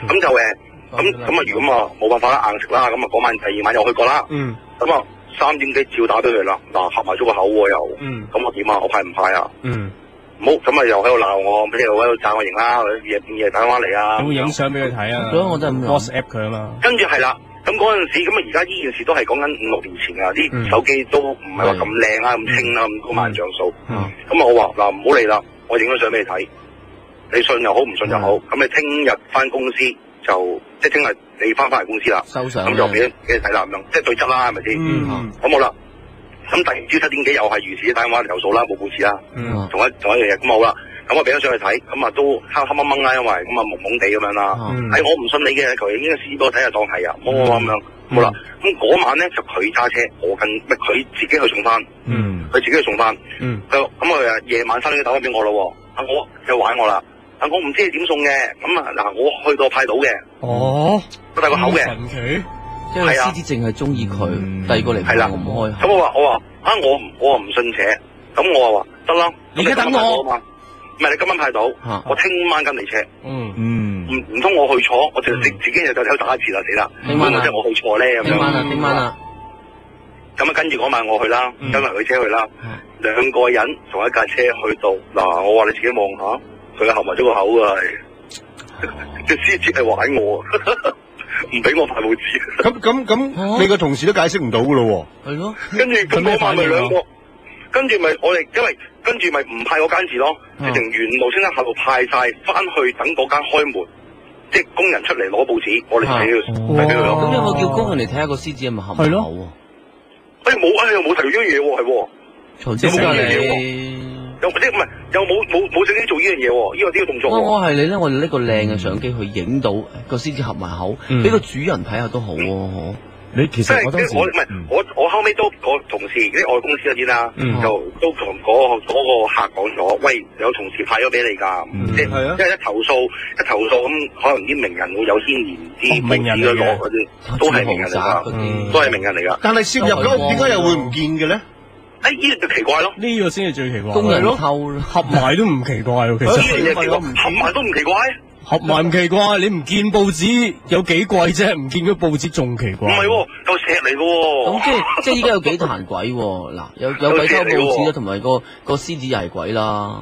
咁就咁啊，如果啊冇辦法啦，硬食啦，咁啊嗰晚第二晚又去過啦。咁啊3點幾照打俾佢啦，嗱合埋咗個口喎又。咁我點啊？我派唔派啊？唔好，咁啊又喺度鬧我，又喺度讚我型啦，夜打電話嚟啊。有冇影相俾佢睇啊？所以我真係 WhatsApp 佢啊嘛。跟住係啦，咁嗰陣時，咁啊而家呢件事都係講緊5、6年前啊，啲手機都唔係話咁靚啦、咁清啦、咁高萬像素。咁我話嗱唔好理啦，我影咗相俾你睇，你信又好唔信又好，咁你聽日翻公司就即係聽日你翻嚟公司啦，收相咁就俾你睇啦咁樣，即係對質啦係咪先？咁好啦。咁第二朝7點幾又係如此打電話嚟投訴啦，冇報紙啦，同一樣嘢咁好啦。咁我俾咗上去睇，咁啊都黑黑掹掹啦，因為咁啊蒙蒙地咁樣啦。我唔信你嘅，求其影個試過睇下當係啊，冇咁樣。好啦，咁嗰晚咧就佢揸車，佢自己去送翻，佢自己去送翻。咁啊夜晚3點幾打翻俾我咯，我又玩我啦，我唔知你點送嘅，咁啊嗱我去到派到嘅，我帶個口嘅。神奇。因為獅子淨係中意佢，第二個嚟我唔開。咁我話我唔信邪，咁我話得啦，你而家等我嘛，唔係你今晚派到，我聽晚跟你車。唔通我去錯，我就自己就喺度打一次啦，死啦！聽晚啊，即係我去錯咧咁樣。聽晚啊。咁啊跟住嗰晚我去啦，跟埋佢車去啦，2個人同一架車去到嗱，我話你自己望下，佢合埋咗個口啊，隻獅子係玩我。唔俾我派報紙。咁，你個同事都解釋唔到噶咯喎。係咯。跟住咁嗰晚咪2個，跟住咪我哋因為跟住咪唔派嗰間字咯，直情沿路先喺下度派晒翻去等嗰間開門，即係工人出嚟攞報紙，我哋自己要遞俾佢咯。咁有冇叫工人嚟睇下個獅子係咪合埋口喎？又冇提到呢樣嘢喎，係喎。嘈聲㗎你。又即係唔係又冇正經做呢樣嘢喎？呢個動作。我係你咧，我哋呢個靚嘅相機去影到個獅子合埋口，俾個主人睇下都好喎。你其實我後尾都個同事啲外公司嗰啲啦，就都同嗰個客講咗，喂有同事派咗俾你㗎，即係因為一投訴咁，可能啲名人會有牽連，啲名人嘅攞嗰啲都係名人嚟㗎，都係名人嚟㗎。但係攝入咗點解又會唔見嘅咧？呢個就奇怪咯，呢個先係最奇怪。工人偷合埋都唔奇怪喎，其實。呢樣嘢合埋都唔奇怪。合埋唔奇怪，你唔見報紙有幾貴啫？唔見嗰報紙仲奇怪。唔係喎，嚿石嚟嘅喎。咁即係依家有幾壇鬼喎？嗱，有鬼偷報紙啦，同埋個獅子又係鬼啦。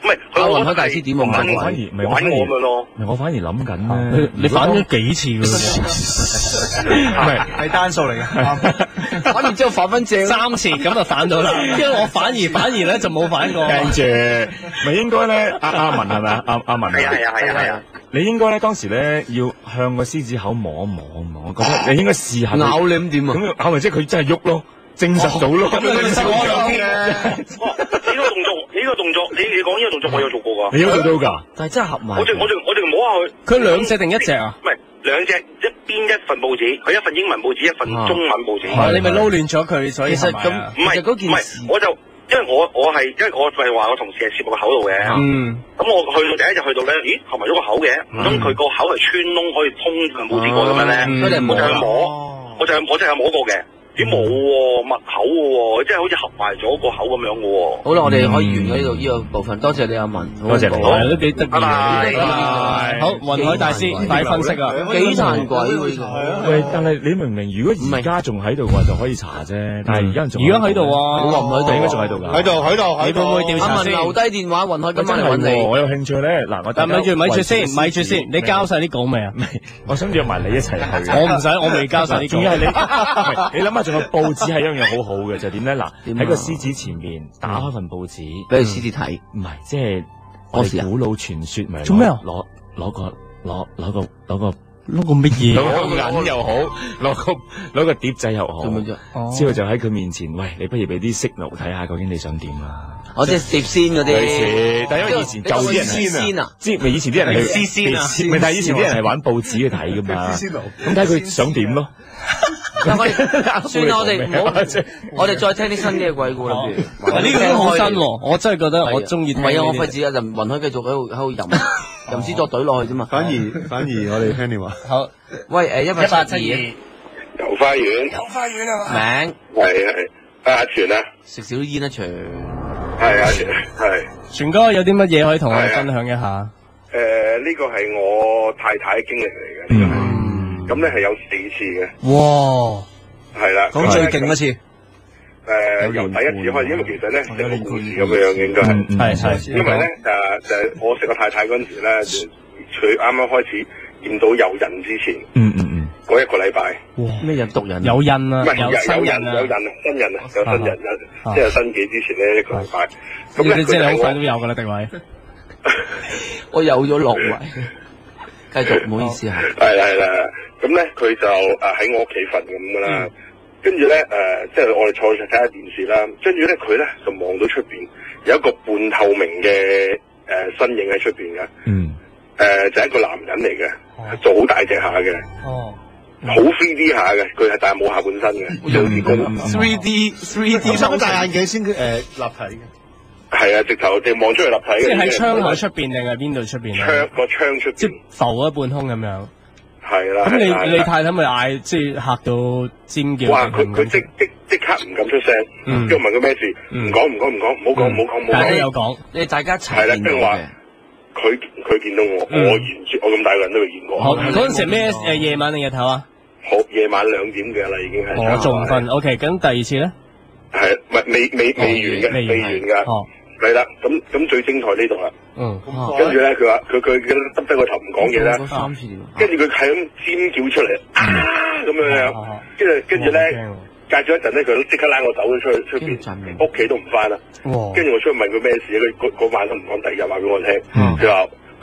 唔係，雲海大師點我反而我反而諗緊咧，你反咗幾次㗎？唔係單數嚟嘅，反完之後反翻正3次，咁就反到啦。因為我反而咧就冇反過。跟住咪應該咧，阿文係咪啊？阿文係啊。你應該咧當時咧要向個獅子口摸一摸，我覺得你應該試下咬你咁點啊？咁咬咪即係佢真係喐咯，證實到咯。呢個動作，你講呢個動作我有做過㗎。你有做到㗎？但係真係合埋。我淨摸下佢。佢2隻定1隻啊？唔係2隻，一邊一份報紙，佢一份英文報紙，一份中文報紙。你咪撈亂咗佢，所以其實咁唔係嗰件事。我就因為我咪話我同事係攝落個口度嘅。咁我去到第一日去到咧，咦合埋咗個口嘅，唔通佢個口係穿窿可以通份報紙過咁樣咧？我就係摸過嘅。點冇喎，密口喎，即係好似合埋咗個口咁樣嘅喎。好啦，我哋可以完咗呢個部分，多謝你阿文，多謝你，都幾得意。拜拜。好，雲海大師大分析啊，幾殘鬼喂，但係你明明如果而家仲喺度嘅話就可以查啫，但係而家仲喺度啊，我話唔喺度，應該仲喺度㗎。喺度，你會唔會調查先？阿文留低電話，雲海今晚嚟揾你。我有興趣咧，嗱，但咪住先，你交晒啲稿未啊？我想約埋你一齊去。我唔使，我未交晒啲稿。仲要係你諗下，仲有報紙係一樣嘢好好嘅，就點咧？嗱，喺個獅子前面打開份報紙，俾獅子睇。唔係，即係我哋古老傳說咪做咩啊？攞個乜嘢？攞個銀又好，攞個碟仔又好，之後就喺佢面前，喂，你不如俾啲色奴睇下，究竟你想點啊？我即係碟仙嗰啲，但因為以前舊啲人係咪以前啲人係詩仙啊？咪但係以前啲人係玩報紙去睇噶嘛？咁睇佢想點咯？算啦，我哋再聽啲新啲嘅鬼故啦。呢個都好新喎，我真係覺得我中意。唔係啊，我費事啊，就雲海繼續喺度吟詩作對落去啫嘛。反而我哋聽電話。好，喂，1872遊花園啊，名係阿全啊，食少啲煙啊，全係阿全係。全哥有啲乜嘢可以同我哋分享一下？呢個係我太太經歷嚟嘅，呢個係，咁咧係有4次嘅。哇！係啦，講最勁一次。由第一次開始，因為其實咧成個故事咁樣應該係，因為咧就我識個太太嗰陣時咧，佢啱啱開始見到有印之前，嗰1個禮拜，咩人毒人？有印啊，唔係有新印啊，新印啊，有新印即係新紀之前咧1個禮拜。咁咧即係好快都有噶啦，定位。我有咗落位，繼續，唔好意思啊。係啦，咁咧佢就喺我屋企瞓咁噶啦。跟住咧，即係我哋坐住睇下電視啦。跟住咧，佢咧就望到出邊有一個半透明嘅身影喺出邊嘅。就係一個男人嚟嘅，做好大隻下嘅。好 3D 下嘅，佢係但係冇下半身嘅。好似嗰 3D 收戴眼鏡先立體嘅。係啊，直頭望出去立體嘅。即係喺窗口出邊定係邊度出邊啊？個窗出邊。即係浮咗半空咁樣。係啦。咁你太太咪嗌，即係嚇到尖叫。哇！佢即刻唔敢出聲，跟住問佢咩事，唔講，唔好講。大家有講，你大家一齊見到嘅。佢見到我，我完全我咁大個人都未見過。好，嗰陣時咩夜晚定日頭啊？好，夜晚2點嘅啦，已經係。我仲瞓。OK，咁第二次咧？係，唔係未完㗎。哦。係啦，咁最精彩呢度啦。跟住咧，佢話佢耷低個頭唔講嘢啦。跟住佢係咁尖叫出嚟，咁樣。跟住咧，隔咗一陣咧，佢都即刻拉我走咗出邊，屋企都唔翻啦。跟住我出去問佢咩事，佢嗰晚都唔講，第二日話俾我聽。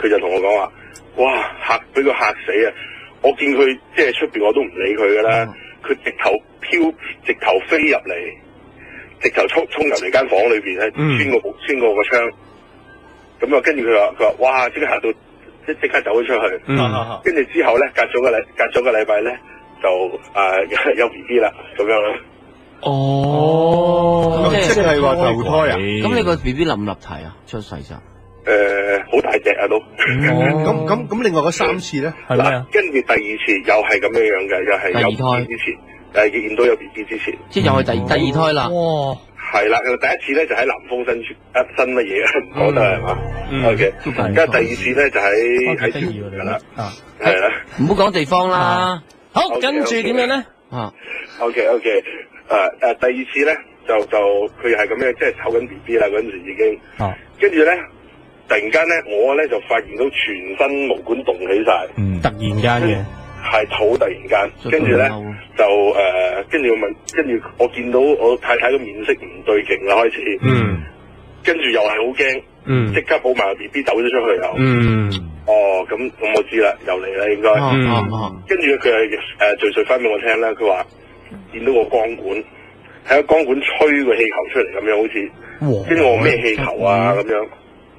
佢就同我講話，哇俾佢嚇死啊！我見佢即係出邊我都唔理佢噶啦，佢直頭飛入嚟。直頭衝入嚟間房裏邊咧，穿過個窗，咁啊，跟住佢話，哇！即刻嚇到，即刻走咗出去。跟住之後咧，隔咗個禮拜咧，就有 B B 啦，咁樣啦。哦，即係話投胎啊？咁你個 B B 立唔立體啊？出世就好大隻啊都。咁另外嗰3次咧係咩啊？跟住第2次又係咁樣嘅，又係有 B B 之前。見到有 B B 之前，即係又係第二胎啦。哇！係啦，第一次咧就喺南豐新乜嘢唔講得係嘛？OK，跟住第2次咧就喺屯門㗎啦。係啦，唔好講地方啦。好，跟住點樣咧？OK，第2次咧就佢係咁樣，即係湊緊 B B 啦嗰陣時已經。跟住咧，突然間咧，我咧就發現到全身毛管動起晒。突然間嘅。係好突然間，跟住咧就跟住我見到我太太嘅面色唔對勁啦，開始，跟住又係好驚，即刻抱埋個 B B 走咗出去又，咁我知啦，又嚟啦應該，跟住佢係敘述翻俾我聽啦，佢話見到個光管，喺個光管吹個氣球出嚟咁樣好似，跟住我咩氣球啊咁樣，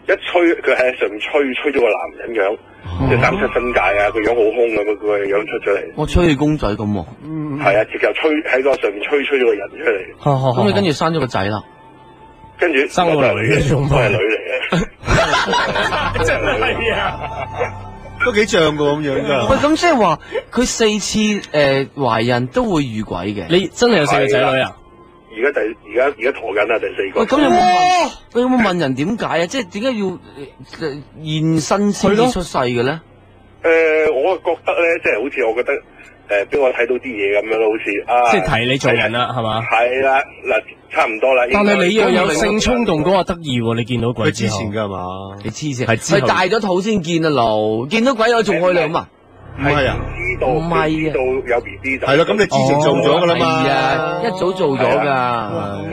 一吹佢喺上面吹咗個男人樣。即係37分界啊！佢樣好兇咁，佢個樣出咗嚟。我吹氣公仔咁喎。係啊，直頭吹喺個上面吹咗個人出嚟。咁你跟住生咗個仔啦。跟住生個女嘅，都係女嚟嘅。真係啊！都幾像噶咁樣噶。喂，咁即係話佢4次懷孕都會遇鬼嘅。你真係有4個仔女啊？而家陀緊啦，第4個。喂，咁有冇問人點解啊？即係點解要現身先至出世嘅咧？我覺得咧，即係好似我覺得俾我睇到啲嘢咁樣咯，好似即係提你做人啦，係嘛？係啦，嗱，差唔多啦。但係你又有性衝動嗰個得意喎，你見到鬼之後。佢之前㗎嘛？你黐線，係大咗肚先見啊，路見到鬼我仲愛你啊？唔係啊，唔係啊，知道有 B B 就係咯，咁你之前做咗噶啦嘛？係啊，一早做咗噶，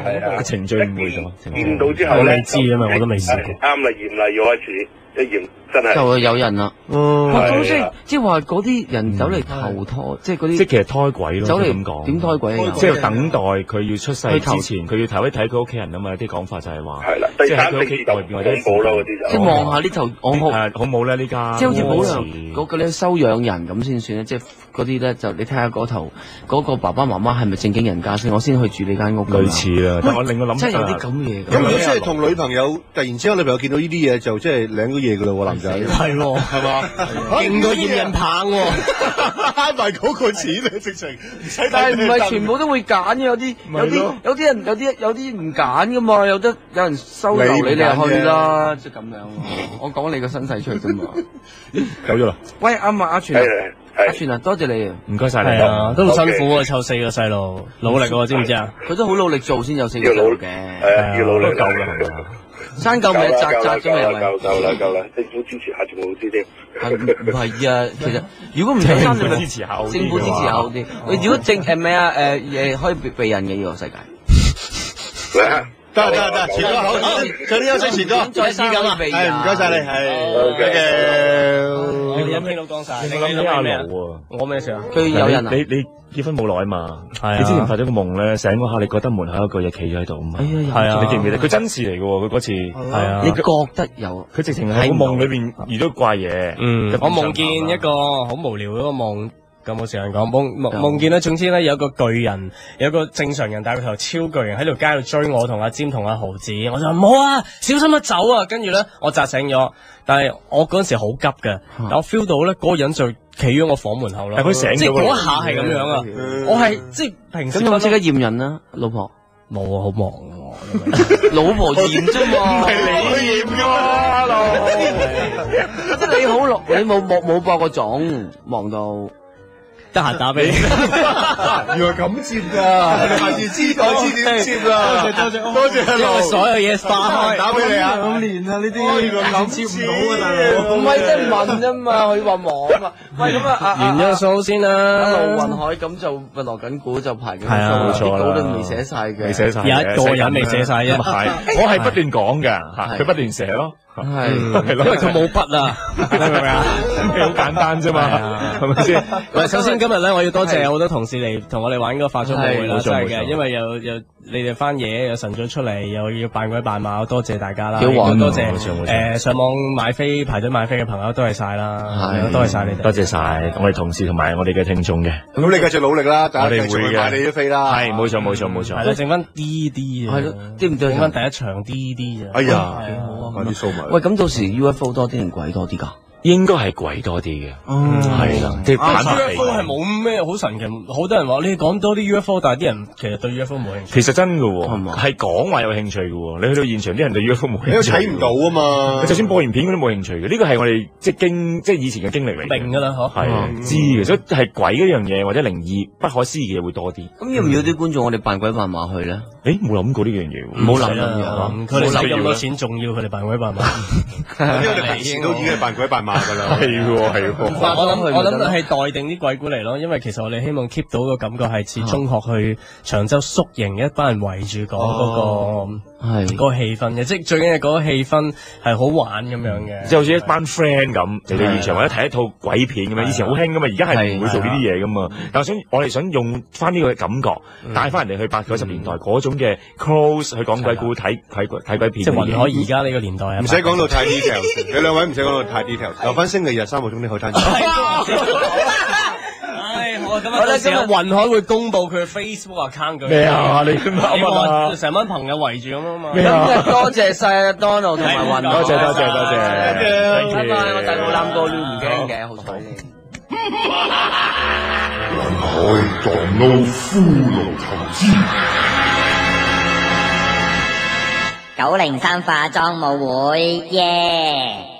係啊，程序誤會咗。見到之後咧，你知啊嘛，我都未試過。啱啦，驗啦，要開始一驗，真係就會有人啦。咁即係話嗰啲人走嚟投胎，即係嗰啲，即係其實胎鬼咯，走嚟咁講。點胎鬼啊？即係等待佢要出世之前，佢要睇一睇佢屋企人啊嘛。有啲講法就係話，係啦，第三四次就恐怖啦嗰啲就。即係望下呢頭，好冇咧呢家。即係好似保良嗰個咧收養人咁先算咧，即係即係嗰啲咧，就你睇下嗰頭嗰個爸爸媽媽係咪正經人家先，我先去住呢間屋。類似啦，但我令我諗真係有啲咁嘢。咁如果即係同女朋友突然之間女朋友見到呢啲嘢，就即係領咗嘢噶啦喎，男仔係喎，係嘛？勁過驗孕棒喎，慳埋嗰個錢啊，直情唔使睇。但係唔係全部都會揀嘅，有啲唔揀噶嘛，有人收留你哋入去啦，即係咁樣。我講你個身世出嚟啫嘛。走咗啦。喂，阿全阿全啊，多謝你啊，唔該晒你。係啊，都好辛苦啊，湊4個細路，努力喎，知唔知啊？佢都好努力做先有4個細路嘅。係啊，要努力夠啦。生夠未？扎咗未？夠啦，政府支持下仲好啲添。唔係啊，其實如果唔想生，你咪支持下好啲。政府支持下好啲。你如果咩啊？可以避孕嘅呢個世界。得，前哥好，早啲休息，前哥。再生咁啊！係唔該晒你，係我飲氣都乾晒。你諗起阿盧喎，我咩事啊？佢有人啊！你結婚冇耐嘛？係啊。你之前發咗個夢咧，醒嗰下你覺得門口有個嘢企咗喺度嘛？係啊。你記唔記得？佢真事嚟嘅喎，佢嗰次係啊。你覺得有？佢直情喺個夢裏邊遇到怪嘢。我夢見一個好無聊嗰個夢。咁冇時間講，夢見咧，總之咧有個巨人，有個正常人，但係佢頭超巨人喺條街度追我同阿尖同阿豪子，我就話唔好啊，小心走啊！跟住咧我扎醒咗，但係我嗰陣時好急嘅，但我 feel 到咧嗰個人就企咗我房門口咯，佢醒咗，即係嗰一下係咁樣啊！我係即係平時咁我即刻驗人啦，老婆冇啊，好忙啊，老婆驗啫嘛，唔係你驗㗎嘛，即係你好落，你冇播個種，忙到。得閒打俾你，原來咁接㗎，你下次知點接啦。多謝，因為所有嘢化開，打俾你啊2年啊呢啲，咁接唔到啊大佬。唔係即係問啫嘛，佢話忙啊嘛。喂咁啊，完咗數先啦。盧雲海咁就咪落緊股就排緊數，冇錯啦，啲稿都未寫晒嘅，未寫晒，有一個人未寫晒啫。係，我係不斷講㗎，佢不斷寫咯。係，因為佢冇筆啊，明唔明啊？好簡單啫嘛，係咪先？喂，首先今日咧，我要多謝好多同事嚟同我哋玩嗰個化妝舞會啦，真係嘅，因為有你哋翻嘢，有晨早出嚟，又要扮鬼扮馬，多謝大家啦，多謝上網買飛排隊買飛嘅朋友，多謝晒啦，多謝晒你哋，多謝晒我哋同事同埋我哋嘅聽眾嘅。咁你繼續努力啦，大家繼續買你啲飛啦。係，冇錯。係咯，剩翻 D 啊，係咯，知唔知？剩翻第一場 D 啊。哎呀，幾好啊！快啲掃埋。喂，咁到時 UFO 多啲定鬼多啲㗎？應該係貴多啲嘅，係啦，即係版本 UFO 係冇咩好神奇，好多人話你講多啲 UFO，但係啲人其實對 UFO 冇興趣。其實真嘅喎，係講話有興趣嘅喎，你去到現場啲人對 UFO 冇興趣，你都睇唔到啊嘛。就算播完片佢都冇興趣嘅，呢個係我哋即係以前嘅經歷嚟。明㗎啦，嗬。係知嘅，所以係鬼嗰樣嘢或者靈異不可思議嘅嘢會多啲。咁要唔要啲觀眾我哋扮鬼扮馬去咧？誒，冇諗過呢樣嘢喎，冇諗啊！佢哋使咁多錢，仲要佢哋扮鬼扮馬。因為我哋平時都已經係扮鬼扮馬㗎啦。係我諗係待定啲鬼故嚟咯，因為其實我哋希望 keep 到個感覺係似中學去長洲宿營一班人圍住講嗰個氣氛嘅，即係最緊要嗰個氣氛係好玩咁樣嘅，即係好似一班 friend 咁嚟到現場或者睇一套鬼片咁樣，以前好興噶嘛，而家係唔會做呢啲嘢噶嘛。但係我哋想用翻呢個感覺，帶翻人哋去80、90年代嗰種嘅 close 去講鬼故睇鬼片。即係雲海而家呢個年代啊，唔使講到太 detail，你兩位唔使講到太 detail，留翻星期日3個鐘啲海灘。好啊！咁啊，到時啊，雲海會公佈佢嘅 Facebook account 嘅。咩啊？你咁啊？成班朋友圍住咁啊嘛。今日多謝晒 Donald 同埋雲海。多謝。拜拜，我大肚腩哥都唔驚嘅，好彩先。雲海撞到骷髏頭之。903化妝舞會，耶！